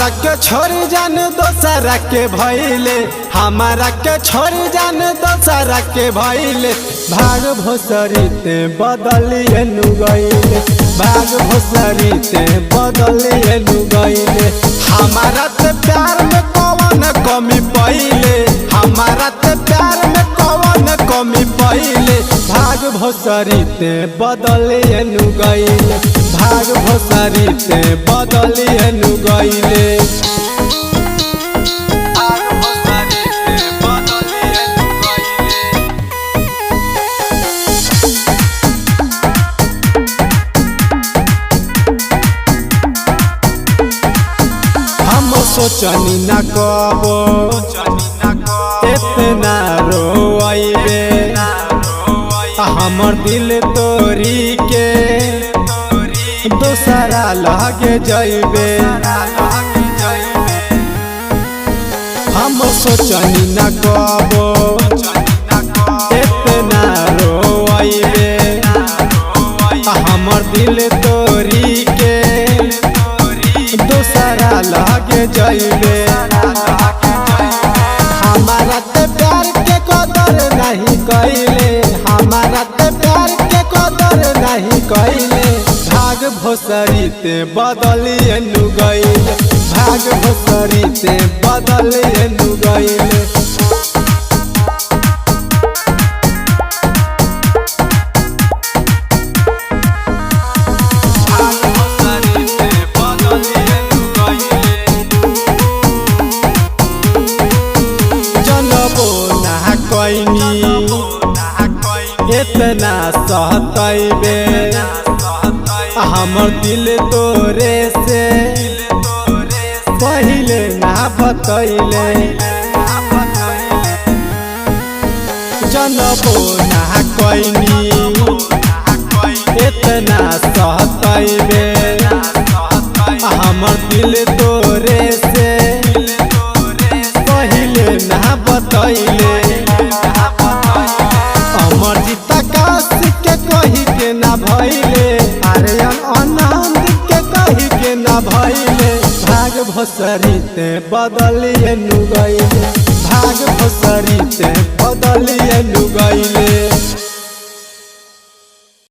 हमारा के छोड़ जान दोसरा के भइले, हमारा के छोड़ जान दोसरा के भइले। भाग भोसरी ते बदलिए नु गइले, भाग भोसरी ते बदलिए नु गइले। हमारा ते प्यार में कौन कमी पइले, हमारा ते प्यार में कौन कमी पइले। भाग भोसरी ते बदलिए नु गइले, भाग भोसरी ते बदलिए नु गइले। हम सोचनी न कबो इतना रोइबे, हमर दिल तोरी के दोसरा लगे जइबे। हम सोचनी न कबो इतना रोइबे, हमर दिल तोरी के दोसरा लगे जइबे। हमारा ते प्यार के कदर नहीं कइले, हमारा ते प्यार के कदर नहीं कइले। भाग भोसरी ते बदलिए नु गइले, भाग भोसरी ते बदलिए नु गइले। इतना सहतैबे हमर दिल तोरे से पहिले ना बतैले। जनबो ना कैनी इतना सहतैबे हमर दिल तोरे से पहिले ना बतैले। कही के ना भइले, आर्यन आनंद के कही के ना भइले। भाग भोसरी ते बदलिए नु गइले, भाग भोसरी ते बदलिए नु गइले।